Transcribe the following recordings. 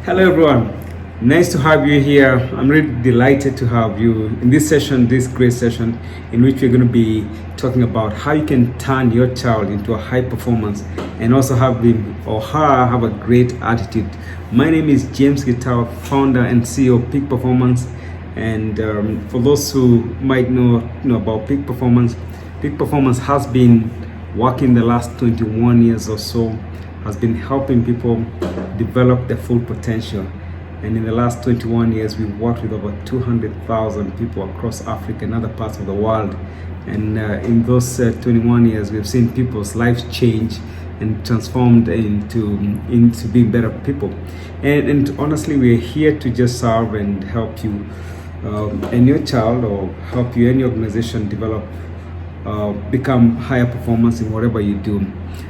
Hello everyone, nice to have you here. I'm really delighted to have you in this session, this great session in which we're going to be talking about how you can turn your child into a high performance and also have him or her have a great attitude. My name is James Gitau, founder and CEO of Peak Performance. And for those who might know about Peak Performance has been working the last 21 years or so, has been helping people develop their full potential. And in the last 21 years, we've worked with over 200,000 people across Africa and other parts of the world. And in those 21 years, we've seen people's lives change and transformed into being better people. And honestly, we're here to just serve and help you and your child, or help you and your organization develop, become higher performance in whatever you do.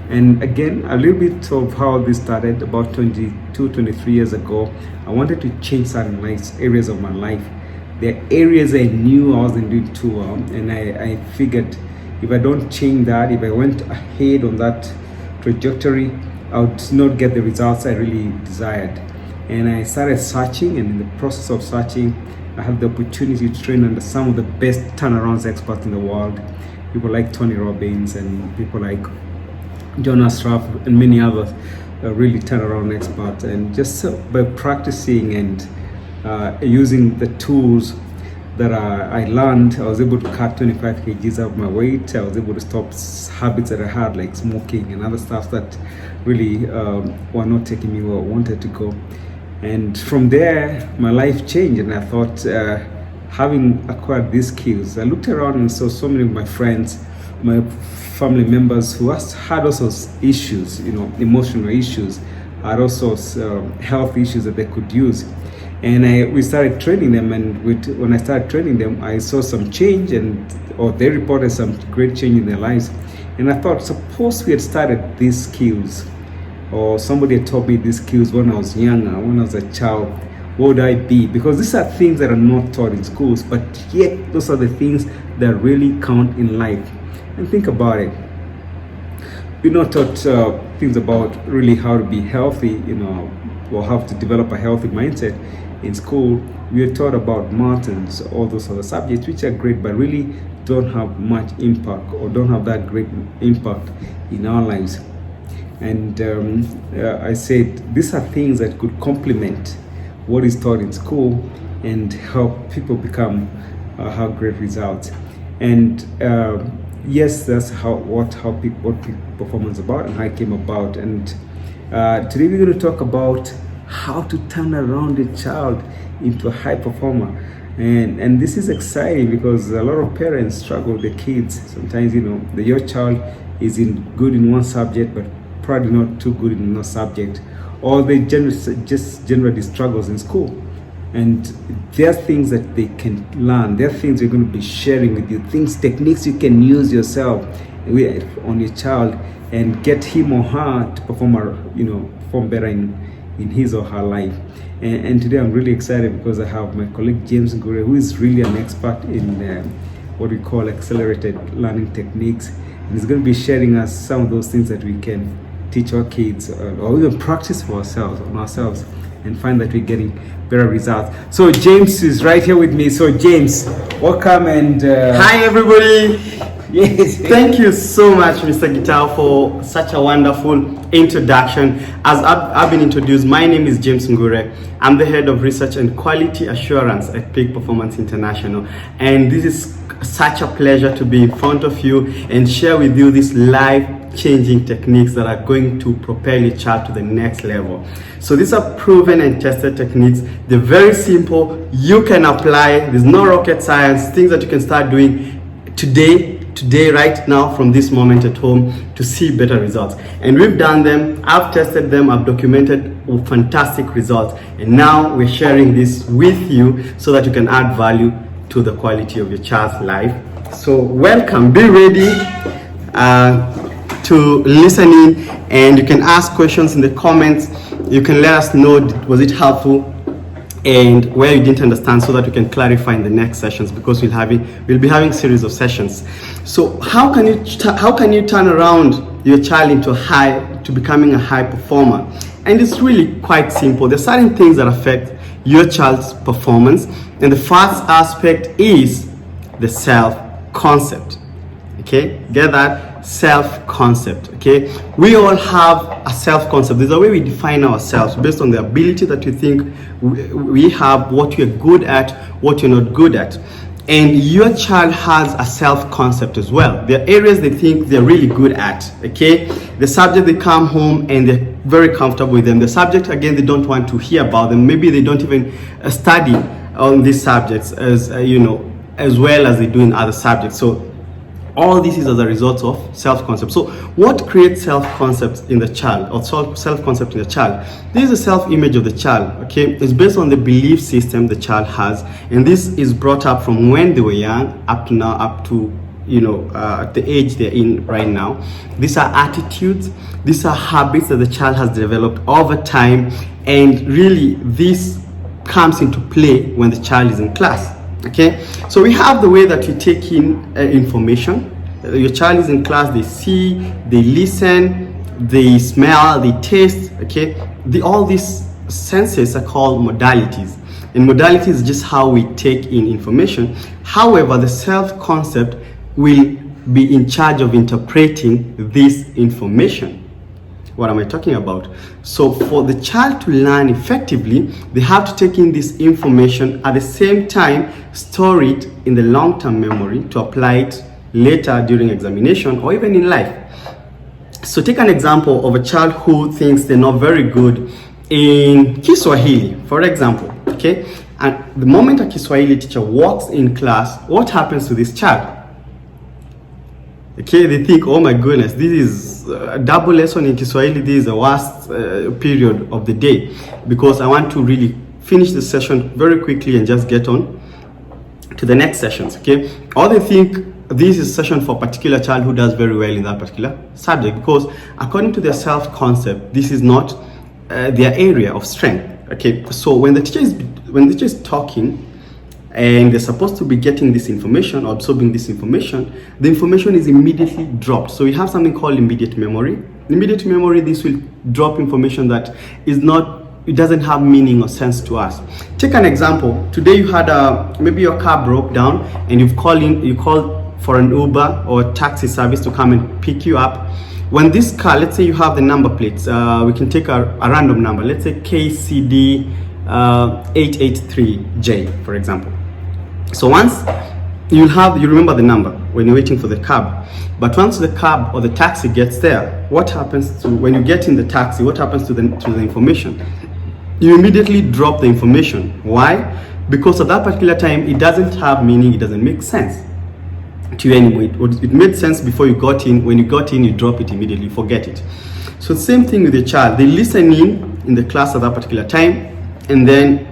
And again, a little bit of how this started about 23 years ago. I wanted to change certain areas of my life. There are areas I knew I wasn't doing too well, and I figured if I don't change that, if I went ahead on that trajectory, I would not get the results I really desired. And I started searching, and in the process of searching, I had the opportunity to train under some of the best turnarounds experts in the world. People like Tony Robbins and people like John Assaraf and many others, really turnaround experts. And just by practicing and using the tools that I learned, I was able to cut 25 kgs out of my weight. I was able to stop habits that I had, like smoking and other stuff that really were not taking me where I wanted to go. And from there, my life changed, and I thought, having acquired these skills, I looked around and saw so many of my friends, my family members who had also issues, emotional issues, had also health issues that they could use. And we started training them, and when I started training them, I saw some change, or they reported some great change in their lives. And I thought, suppose we had started these skills, or somebody had taught me these skills when I was younger, when I was a child, what would I be? Because these are things that are not taught in schools, but yet those are the things that really count in life. And think about it. We're not taught things about really how to be healthy, or how to develop a healthy mindset in school. We are taught about math and all those other subjects, which are great, but really don't have much impact, or don't have that great impact in our lives. And I said, these are things that could complement what is taught in school and help people have great results. And yes, that's what Peak Performance is about and how it came about. And today we're going to talk about how to turn around a child into a high performer. And this is exciting because a lot of parents struggle with their kids. Sometimes, your child is good in one subject, but probably not too good in another subject, or they generally struggles in school. And there are things that they can learn. There are things we're going to be sharing with you, techniques you can use yourself on your child and get him or her to perform better in his or her life. And today I'm really excited because I have my colleague James Ngure, who is really an expert in what we call accelerated learning techniques. And he's going to be sharing us some of those things that we can teach our kids, or even practice for ourselves, and find that we're getting better results. So James is right here with me. So James, welcome. And hi everybody. Yes, thank you so much, Mr. Gitau, for such a wonderful introduction. As I've been introduced, my name is James Ngure. I'm the head of research and quality assurance at Peak Performance International, and this is such a pleasure to be in front of you and share with you these life-changing techniques that are going to propel your child to the next level. So these are proven and tested techniques. They're very simple. You can apply. There's no rocket science. Things that you can start doing today, right now, from this moment at home, to see better results. And we've done them. I've tested them. I've documented fantastic results. And now we're sharing this with you so that you can add value to the quality of your child's life. So welcome, be ready to listen in, and you can ask questions in the comments. You can let us know, was it helpful, and where you didn't understand, so that we can clarify in the next sessions, because we'll be having series of sessions. So how can you turn around your child into becoming a high performer? And it's really quite simple. There's certain things that affect your child's performance. And the first aspect is the self-concept. Okay, get that? Self-concept. Okay, we all have a self-concept. There's a way we define ourselves based on the ability that we think we have, what you're good at, what you're not good at. And your child has a self-concept as well. There are areas they think they're really good at. Okay, the subject they come home and they're very comfortable with them. The subject, again, they don't want to hear about them. Maybe they don't even study on these subjects as as well as they do in other subjects. So all this is as a result of self-concept. So what creates self-concept in the child, or self-concept in the child? This is the self-image of the child, okay? It's based on the belief system the child has, and this is brought up from when they were young up to now, up to at the age they're in right now. These are attitudes, these are habits that the child has developed over time, and really this comes into play when the child is in class. Okay, so we have the way that you take in information. Your child is in class, they see, they listen, they smell, they taste. Okay, all these senses are called modalities, and modalities is just how we take in information. However, the self-concept will be in charge of interpreting this information. What am I talking about? So for the child to learn effectively, they have to take in this information, at the same time store it in the long-term memory to apply it later during examination or even in life. So take an example of a child who thinks they're not very good in Kiswahili, for example, okay? And the moment a Kiswahili teacher walks in class, what happens to this child? Okay, they think, oh my goodness, this is a double lesson in Kiswahili. This is the worst period of the day, because I want to really finish the session very quickly and just get on to the next sessions. Okay, or they think this is a session for a particular child who does very well in that particular subject, because according to their self-concept, this is not their area of strength. Okay, so when the teacher is talking, and they're supposed to be getting this information or absorbing this information, the information is immediately dropped. So we have something called immediate memory. Immediate memory, this will drop information that is not, it doesn't have meaning or sense to us. Take an example. Today you had maybe your car broke down and you called for an Uber or taxi service to come and pick you up. When this car, let's say you have the number plates, we can take a random number, let's say KCD 883J, for example. So once you remember the number when you're waiting for the cab, but once the cab or the taxi gets there, what happens to, when you get in the taxi, what happens to the information? You immediately drop the information. Why? Because at that particular time, it doesn't have meaning, it doesn't make sense to you anymore. It made sense before you got in. When you got in, you drop it immediately, forget it. So same thing with the child. They listen in the class at that particular time, and then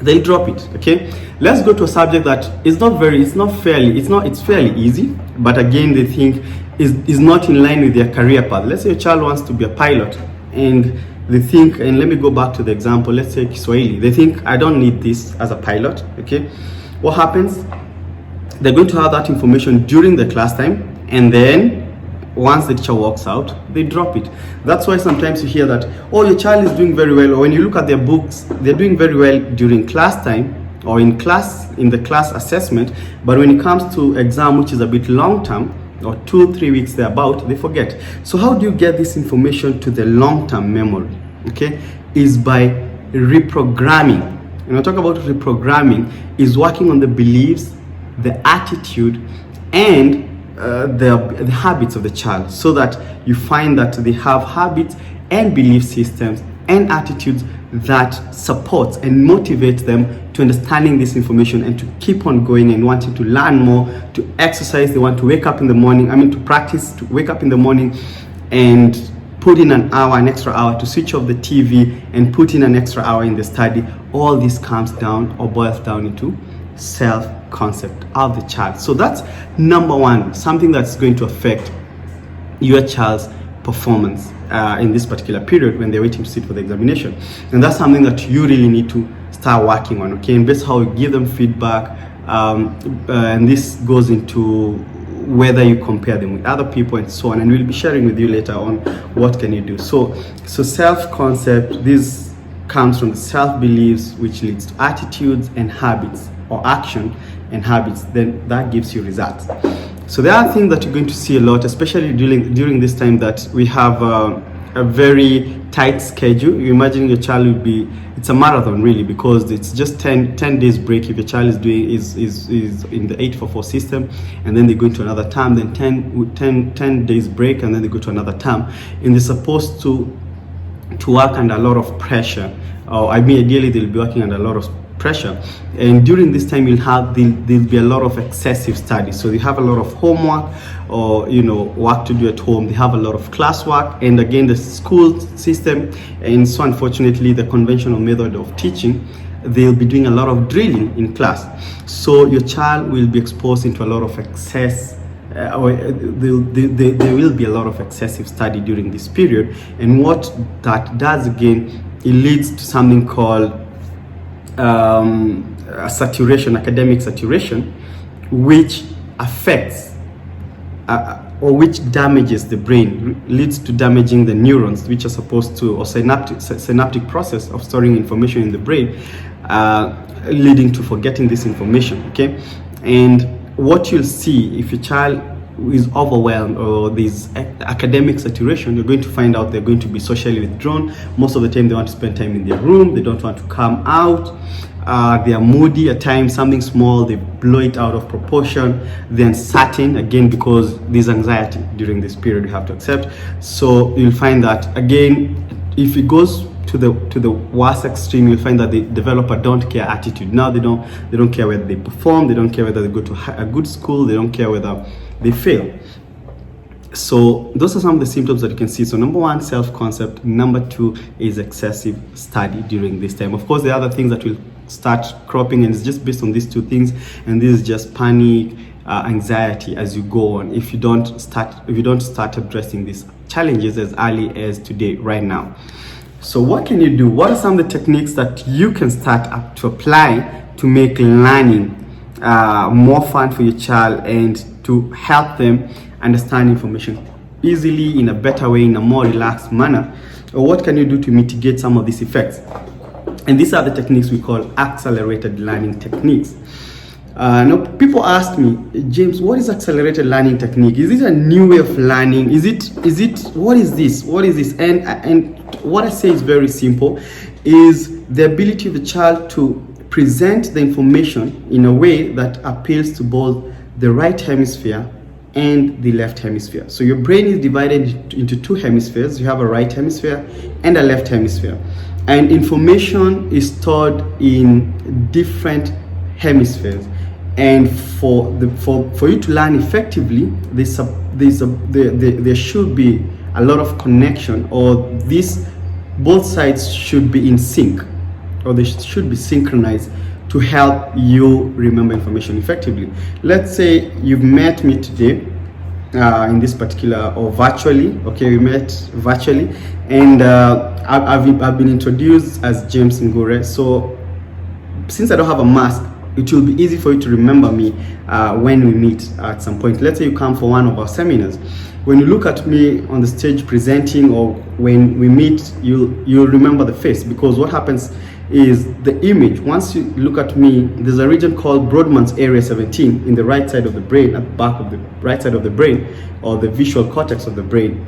they drop it. Okay, let's go to a subject that is it's fairly easy, but again they think is not in line with their career path. Let's say a child wants to be a pilot, and they think, and let me go back to the example, let's say Kiswahili, they think, I don't need this as a pilot. Okay, what happens? They're going to have that information during the class time, and then once the teacher walks out, they drop it. That's why sometimes you hear that, oh, your child is doing very well, or when you look at their books, they're doing very well during class time or in the class assessment, but when it comes to exam, which is a bit long term, or 2-3 weeks thereabout, they forget. So how do you get this information to the long-term memory? Okay, is by reprogramming. When I talk about reprogramming, is working on the beliefs, the attitude, and the habits of the child, so that you find that they have habits and belief systems and attitudes that support and motivate them to understanding this information and to keep on going and wanting to learn more, to exercise. They want to wake up in the morning, to practice, to wake up in the morning and put in an extra hour to switch off the TV and put in an extra hour in the study. All this comes down or boils down into self-concept of the child. So that's number one, something that's going to affect your child's performance in this particular period when they're waiting to sit for the examination. And that's something that you really need to start working on, okay? And that's how you give them feedback, and this goes into whether you compare them with other people and so on, and we'll be sharing with you later on what can you do. So self-concept, this comes from the self-beliefs, which leads to attitudes and habits, or action and habits, then that gives you results. So the other thing that you're going to see a lot, especially during this time that we have a very tight schedule. You imagine your child would be, it's a marathon really, because it's just 10 days break if your child is in the 844 system, and then they go into another term, then 10 days break, and then they go to another term, and they're supposed to work under a lot of pressure, or I mean ideally they'll be working under a lot of pressure, and during this time there'll be a lot of excessive study. So they have a lot of homework, or work to do at home. They have a lot of classwork, and again the school system, and so unfortunately the conventional method of teaching, they'll be doing a lot of drilling in class. So your child will be exposed into a lot of excess. There will be a lot of excessive study during this period, and what that does again, it leads to something called saturation, academic saturation, which affects or which damages the brain, leads to damaging the neurons, which are supposed to, or synaptic process of storing information in the brain, leading to forgetting this information. Okay, and what you'll see if your child is overwhelmed or this academic saturation, you're going to find out they're going to be socially withdrawn. Most of the time they want to spend time in their room, they don't want to come out, they are moody at times, something small they blow it out of proportion, they're uncertain, again because there's anxiety during this period, you have to accept. So you'll find that again, if it goes to the worst extreme, you'll find that they develop a don't care attitude. Now they don't care whether they perform, they don't care whether they go to a good school, they don't care whether they fail. So those are some of the symptoms that you can see. So number one, self-concept. Number two is excessive study during this time. Of course, there are other things that will start cropping, and it's just based on these two things, and this is just panic, anxiety as you go on if you don't start addressing these challenges as early as today, right now. So what can you do? What are some of the techniques that you can start up to apply to make learning more fun for your child and to help them understand information easily, in a better way, in a more relaxed manner? Or what can you do to mitigate some of these effects? And these are the techniques we call accelerated learning techniques. Now people ask me, James, what is accelerated learning technique? Is it a new way of learning? Is it what is this? And what I say is very simple, is the ability of the child to present the information in a way that appeals to both the right hemisphere and the left hemisphere. So your brain is divided into two hemispheres. You have a right hemisphere and a left hemisphere, and information is stored in different hemispheres. And for you to learn effectively, there should be a lot of connection, or both sides should be in sync, or they should be synchronized to help you remember information effectively. Let's say you've met me today in this particular, or virtually. Okay, we met virtually, and I've been introduced as James Ngure. So since I don't have a mask, it will be easy for you to remember me when we meet at some point. Let's say you come for one of our seminars. When you look at me on the stage presenting, or when we meet, you'll remember the face, because what happens is the image. Once you look at me, there's a region called Brodmann's area 17 in the right side of the brain, at the back of the right side of the brain, or the visual cortex of the brain,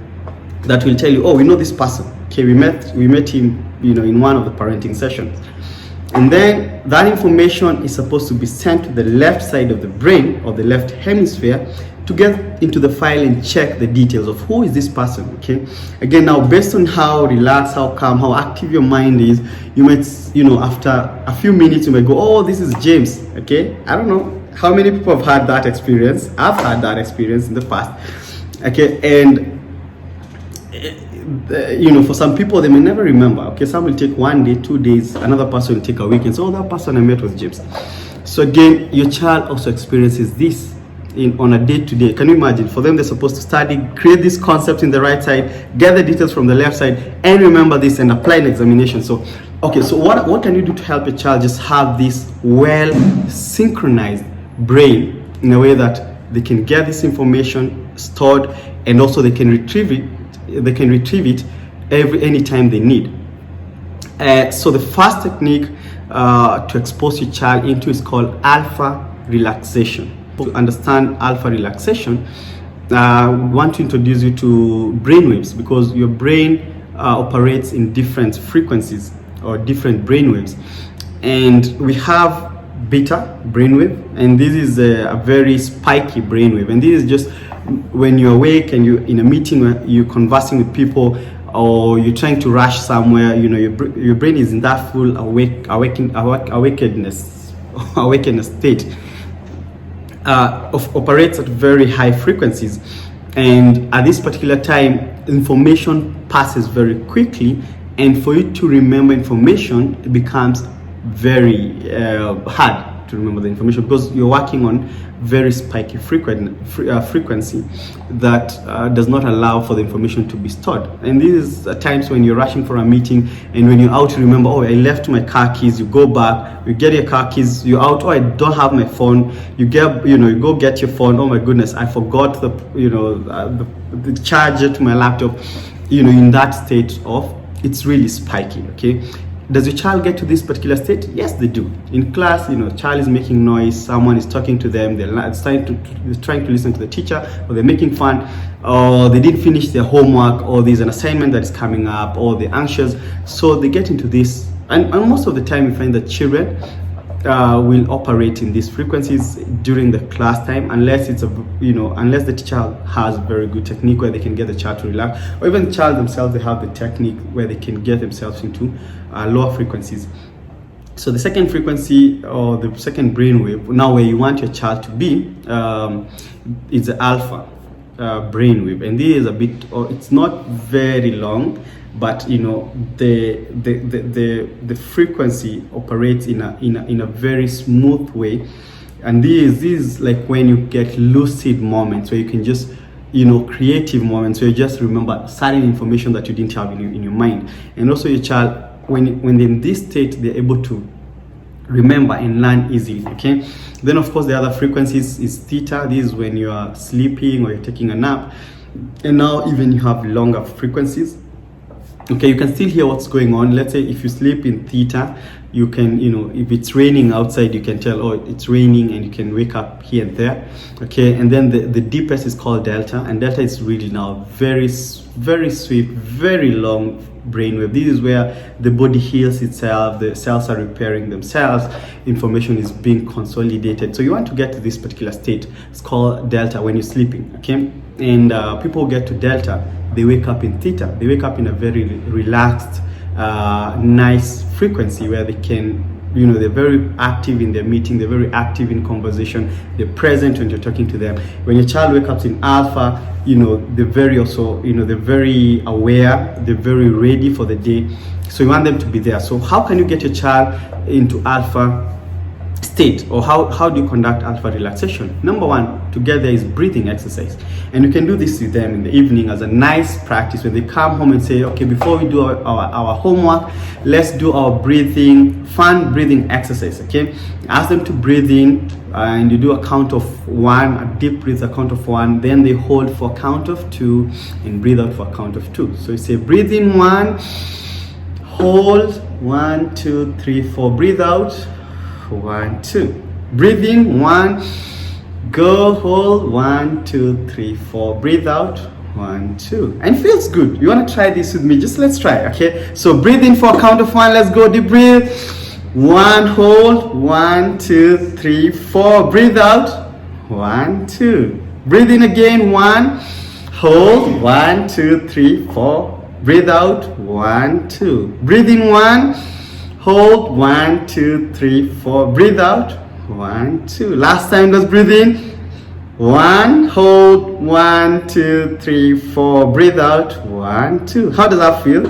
that will tell you, oh, we know this person. Okay, we met him, in one of the parenting sessions. And then that information is supposed to be sent to the left side of the brain, or the left hemisphere, to get into the file and check the details of who is this person. Okay, again, now based on how relaxed, how calm, how active your mind is, you might, after a few minutes you might go, oh, this is James. Okay, I don't know how many people have had that experience. I've had that experience in the past. Okay, and for some people, they may never remember. Okay, some will take 1 day, 2 days, another person will take a week, and so, oh, that person I met was James. So again, your child also experiences this on a day-to-day. Can you imagine? For them, they're supposed to study, create this concept in the right side, get the details from the left side, and remember this and apply an examination. So, okay, so what can you do to help your child just have this well synchronized brain in a way that they can get this information stored, and also they can retrieve it anytime they need. So the first technique to expose your child into is called alpha relaxation. To understand alpha relaxation, I want to introduce you to brainwaves, because your brain operates in different frequencies or different brainwaves, and we have beta brainwave, and this is a very spiky brainwave, and this is just when you're awake and you're in a meeting where you're conversing with people, or you're trying to rush somewhere. Your brain is in that full awakenedness state, operates at very high frequencies, and at this particular time information passes very quickly, and for you to remember information, it becomes very hard to remember the information, because you're working on very spiky frequency that does not allow for the information to be stored. And these are times when you're rushing for a meeting, and when you're out, you remember, oh, I left my car keys. You go back, you get your car keys, you're out, oh, I don't have my phone. You go get your phone. Oh my goodness, I forgot the charger to my laptop. In that state of, it's really spiky. Okay, does your child get to this particular state? Yes, they do. In class, child is making noise, someone is talking to them, they're trying to listen to the teacher, or they're making fun, or they didn't finish their homework, or there's an assignment that is coming up, or they're anxious. So they get into this, and most of the time we find that children will operate in these frequencies during the class time, unless unless the teacher has very good technique where they can get the child to relax, or even the child themselves, they have the technique where they can get themselves into lower frequencies. So the second frequency, or the second brainwave, now where you want your child to be, is the alpha brainwave, and this is a bit, it's not very long, but the frequency operates in a very smooth way, and this is like when you get lucid moments where you can just creative moments where you just remember certain information that you didn't have in your mind. And also your child, when they're in this state, they're able to remember and learn easily. Okay, then of course the other frequencies is theta. This is when you are sleeping or you're taking a nap, and now even you have longer frequencies. Okay, you can still hear what's going on. Let's say if you sleep in theta, you can, if it's raining outside, you can tell, oh, it's raining, and you can wake up here and there. Okay, and then the deepest is called delta, and delta is really now very, very swift, very long brainwave. This is where the body heals itself, the cells are repairing themselves, information is being consolidated. So you want to get to this particular state. It's called delta when you're sleeping. Okay, and people get to delta, they wake up in theta. They wake up in a very relaxed, nice frequency where they can, they're very active in their meeting, they're very active in conversation, they're present when you're talking to them. When your child wakes up in alpha, they're very also, they're very aware, they're very ready for the day. So you want them to be there. So how can you get your child into alpha state, or how do you conduct alpha relaxation? Number one, together, is breathing exercise, and you can do this with them in the evening as a nice practice when they come home and say, okay, before we do our homework, let's do our fun breathing exercise. Okay, ask them to breathe in, and you do a count of 1, a deep breath, a count of 1, then they hold for a count of 2 and breathe out for a count of 2. So you say breathe in 1, hold 1, 2, 3, 4, breathe out 1, 2, breathe in 1, go, hold 1, 2, 3, 4, breathe out 1, 2, and feels good. You want to try this with me? Just let's try. Okay, so breathe in for a count of 1. Let's go, deep breathe, 1, hold 1, 2, 3, 4, breathe out 1, 2, breathe in again, 1, hold 1, 2, 3, 4, breathe out 1, 2, breathe in 1, hold 1, 2, 3, 4, breathe out 1, 2. Last time, let's breathe in 1, hold 1, 2, 3, 4, breathe out 1, 2. How does that feel?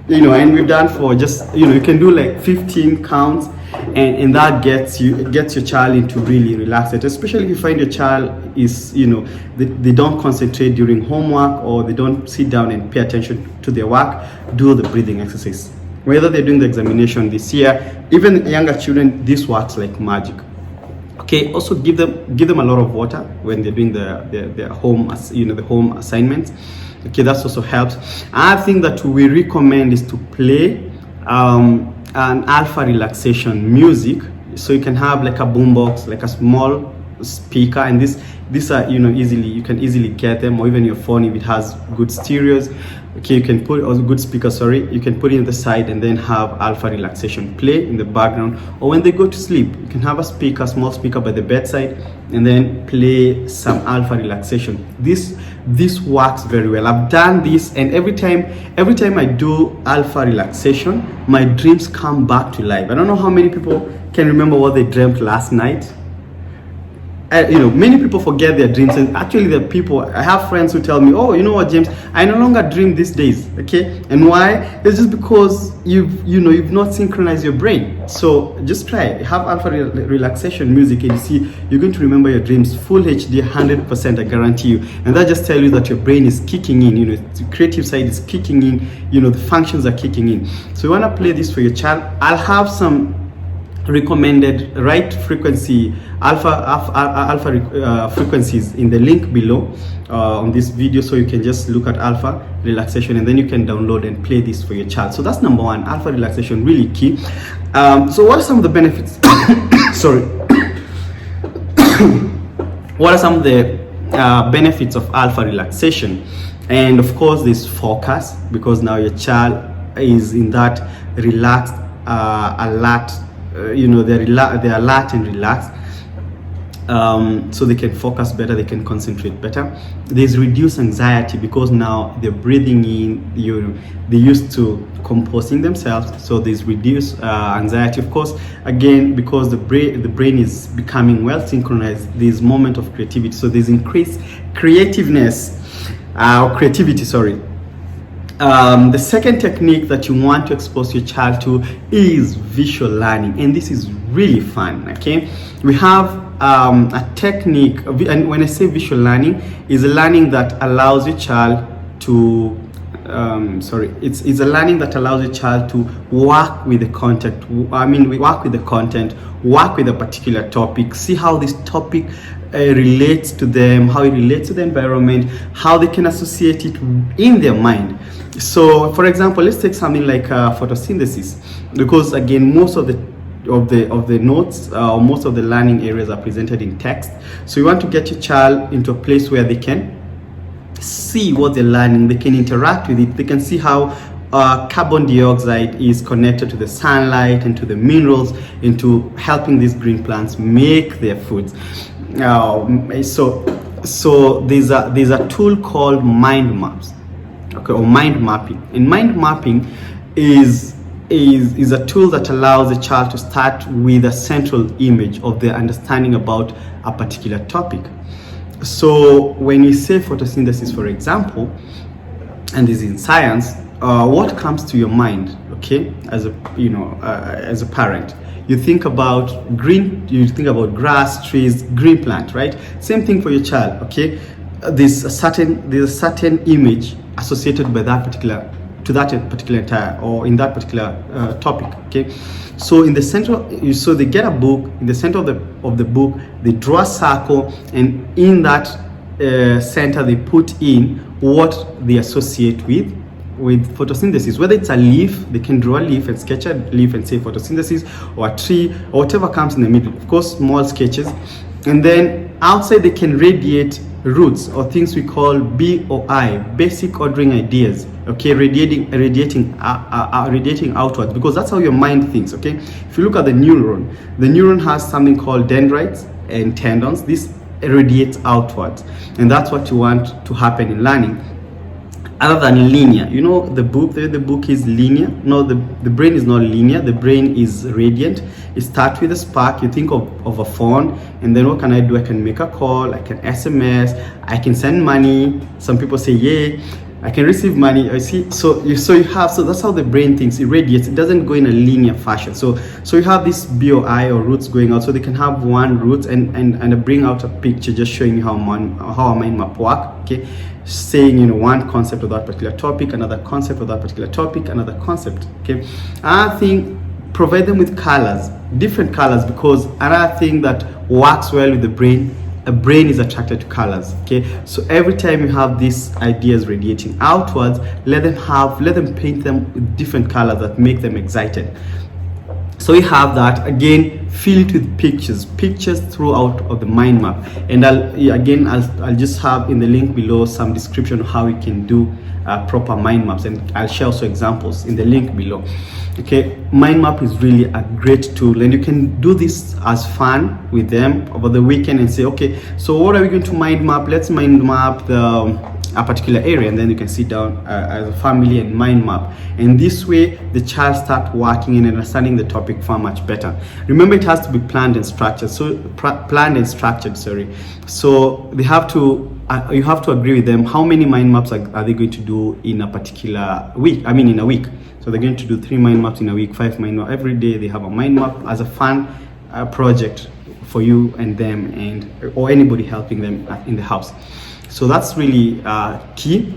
And we've done for just, you can do like 15 counts, and that gets your child into really relaxed, especially if you find your child is, they don't concentrate during homework, or they don't sit down and pay attention to their work. Do the breathing exercise. Whether they're doing the examination this year, even younger children, this works like magic. Okay, also give them a lot of water when they're doing their home, the home assignments. Okay, that also helps. Another thing that we recommend is to play an alpha relaxation music. So you can have like a boombox, like a small speaker, and these are you can easily get them, or even your phone if it has good stereos. Okay, you can put also good speaker, sorry, you can put it in the side and then have alpha relaxation play in the background, or when they go to sleep you can have a small speaker by the bedside and then play some alpha relaxation. This works very well. I've done this, and every time I do alpha relaxation, my dreams come back to life. I don't know how many people can remember what they dreamt last night. Many people forget their dreams, and actually there are people, I have friends who tell me, oh, you know what, James, I no longer dream these days. Okay, and why? It's just because you've not synchronized your brain. So just try it. Have alpha relaxation music, and you see you're going to remember your dreams full HD 100%, I guarantee you. And that just tells you that your brain is kicking in, the creative side is kicking in, the functions are kicking in. So you want to play this for your child. I'll have some recommended right frequency alpha frequencies in the link below on this video, so you can just look at alpha relaxation and then you can download and play this for your child. So that's number one, alpha relaxation, really key. So what are some of the benefits? Sorry. What are some of the benefits of alpha relaxation? And of course there's focus, because now your child is in that relaxed alert, they're alert and relaxed, so they can focus better, they can concentrate better. There's reduced anxiety, because now they're breathing in, they're used to composing themselves, so there's reduced anxiety. Of course, again, because the brain is becoming well synchronized, there's moment of creativity, so there's increased creativeness, or creativity, sorry. The second technique that you want to expose your child to is visual learning, and this is really fun. Okay, we have a technique, and when I say visual learning, is a learning that allows your child to it's a learning that allows your child to work with the content. We work with the content, work with a particular topic, see how this topic relates to them, how it relates to the environment, how they can associate it in their mind. So for example, let's take something like photosynthesis, because again, most of the notes, most of the learning areas are presented in text. So you want to get your child into a place where they can see what they're learning, they can interact with it, they can see how carbon dioxide is connected to the sunlight and to the minerals, into helping these green plants make their foods. So there's a tool called mind maps, okay, or mind mapping. And mind mapping is a tool that allows the child to start with a central image of their understanding about a particular topic. So when you say photosynthesis, for example, and this is in science, what comes to your mind, okay, as a parent? You think about grass, trees, green plant, right? Same thing for your child, okay? There's a certain image associated by that particular entire, or in that particular topic, okay? So in the center, so they get a book. In the center of the book, they draw a circle, and in that center, they put in what they associate with photosynthesis. Whether it's a leaf, they can draw a leaf and sketch a leaf and say photosynthesis, or a tree, or whatever comes in the middle. Of course, small sketches, and then outside they can radiate roots, or things we call BOI, basic ordering ideas. Okay, radiating outwards, because that's how your mind thinks. Okay, if you look at the neuron has something called dendrites and tendons. This radiates outwards, and that's what you want to happen in learning. Other than linear, the book is linear. No, the brain is not linear. The brain is radiant. It starts with a spark. You think of a phone, and then what can I do? I can make a call, I can SMS, I can send money. Some people say, yay, I can receive money. I see. So that's how the brain thinks. It radiates. It doesn't go in a linear fashion. So you have this BOI, or roots, going out. So they can have one root and bring out a picture just showing you how a mind map work. Okay, saying one concept of that particular topic, another concept of that particular topic, another concept. Okay, another thing provide them with colors, different colors, because another thing that works well with the brain, a brain is attracted to colors. Okay, so every time you have these ideas radiating outwards, let them paint them with different colors that make them excited. So we have that. Again, fill it with pictures throughout of the mind map. And I'll just have in the link below some description of how we can do proper mind maps, and I'll share also examples in the link below. Okay, mind map is really a great tool, and you can do this as fun with them over the weekend and say, okay, so what are we going to mind map? Let's mind map a particular area, and then you can sit down as a family and mind map. And this way the child start working and understanding the topic far much better. Remember, it has to be planned and structured. So so they have to you have to agree with them how many mind maps are they going to do in a particular week. In a week. So they're going to do 3 mind maps in a week, 5 mind maps every day. They have a mind map as a fun project for you and them, or anybody helping them in the house. So that's really key.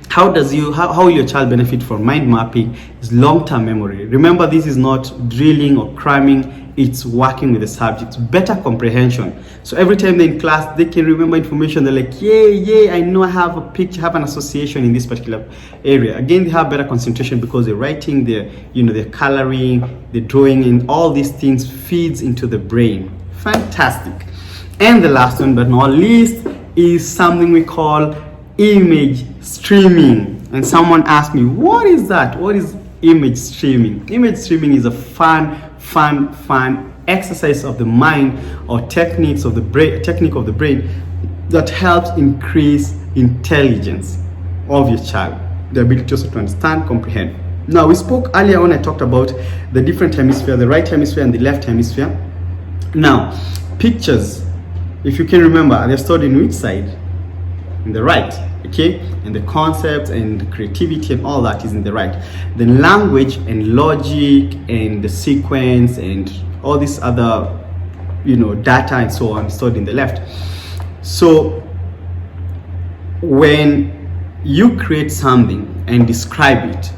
How will your child benefit from mind mapping? Is long-term memory. Remember, this is not drilling or cramming, it's working with the subject, better comprehension. So every time they're in class, they can remember information. They're like, yeah, I know I have a picture, have an association in this particular area. Again, they have better concentration because they're writing, they're coloring, they're drawing, and all these things feeds into the brain. Fantastic. And the last one but not least is something we call image streaming. And someone asked me, what is that? What is image streaming? Image streaming is a fun exercise of the mind, or technique of the brain that helps increase intelligence of your child, the ability also to understand, comprehend. Now, we spoke earlier on, I talked about the different hemisphere, the right hemisphere and the left hemisphere. Now, pictures, if you can remember, they're stored in which side? In the right. Okay, and the concepts and creativity and all that is in the right. Then language and logic and the sequence and all this other data and so on stored in the left. So when you create something and describe it,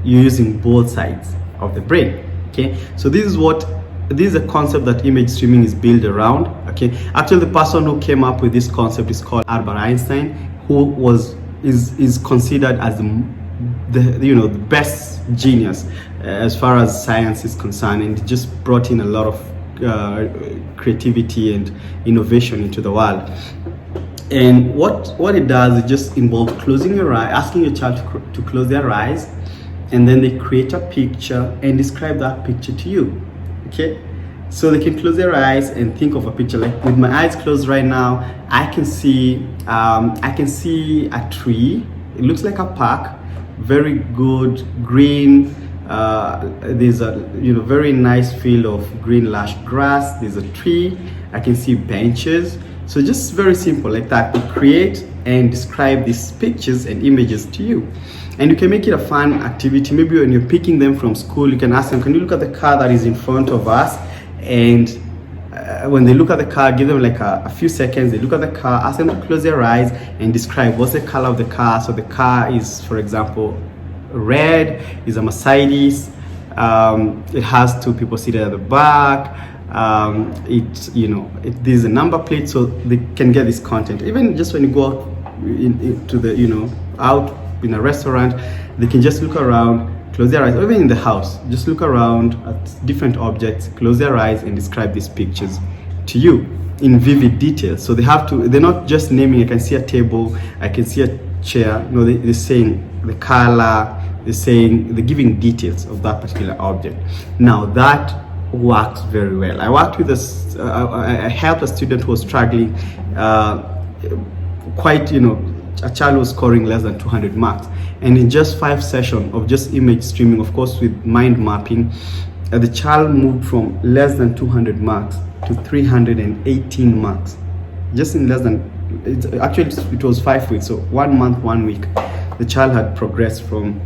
you're using both sides of the brain. Okay, so this is a concept that image streaming is built around. Okay, actually the person who came up with this concept is called Albert Einstein, who is considered as the best genius as far as science is concerned, and just brought in a lot of creativity and innovation into the world. And what it does, it just involves closing your eye, asking your child to close their eyes, and then they create a picture and describe that picture to you. Okay, so they can close their eyes and think of a picture. Like with my eyes closed right now, I can see a tree. It looks like a park, very good green. There's a very nice field of green lush grass. There's a tree. I can see benches. So just very simple like that. We create and describe these pictures and images to you. And you can make it a fun activity. Maybe when you're picking them from school, you can ask them, can you look at the car that is in front of us? And when they look at the car, give them like a few seconds. They look at the car, ask them to close their eyes and describe what's the color of the car. So the car is, for example, red, is a Mercedes. It has 2 people seated at the back. There's a number plate, so they can get this content. Even just when you go out into the out in a restaurant, they can just look around, close their eyes, or even in the house, just look around at different objects, close their eyes and describe these pictures to you in vivid detail. So they're not just naming, I can see a table, I can see a chair. No, they're saying the color, they're giving details of that particular object. Now that works very well. I worked with I helped a student who was struggling a child was scoring less than 200 marks, and in just 5 sessions of just image streaming, of course with mind mapping, the child moved from less than 200 marks to 318 marks, just in less than, it was 5 weeks, so 1 month, 1 week. The child had progressed from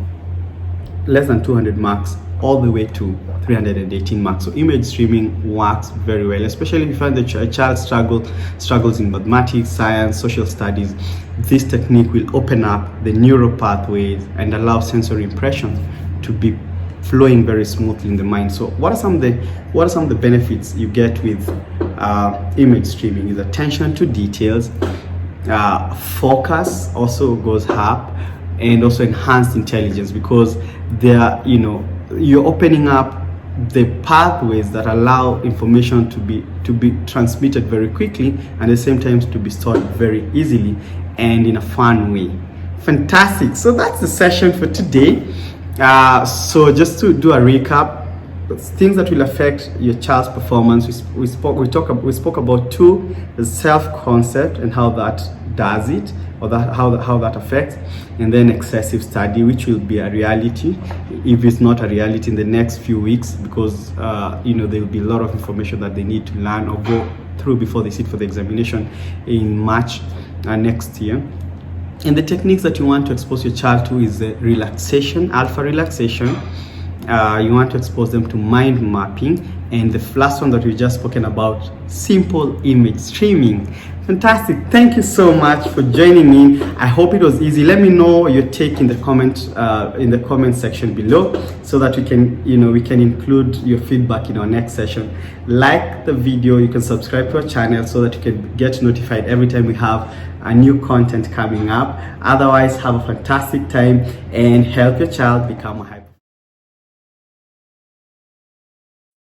less than 200 marks all the way to 318 marks. So image streaming works very well, especially if you find that a child struggles in mathematics, science, social studies. This technique will open up the neural pathways and allow sensory impressions to be flowing very smoothly in the mind. So what are some of the benefits you get with image streaming? Is attention to details, focus also goes up, and also enhanced intelligence, because you're opening up the pathways that allow information to be transmitted very quickly, and at the same time to be stored very easily and in a fun way. Fantastic. So that's the session for today. So just to do a recap, things that will affect your child's performance, we spoke about 2, the self-concept and how that does it, or how that affects, and then excessive study, which will be a reality if it's not a reality in the next few weeks, because there will be a lot of information that they need to learn or go through before they sit for the examination in March next year. And the techniques that you want to expose your child to is relaxation, alpha relaxation. You want to expose them to mind mapping, and the last one that we just spoken about, simple image streaming. Fantastic. Thank you so much for joining me. I hope it was easy. Let me know your take in the comment section below, so that we can include your feedback in our next session. Like the video, you can subscribe to our channel so that you can get notified every time we have a new content coming up. Otherwise, have a fantastic time and help your child become a high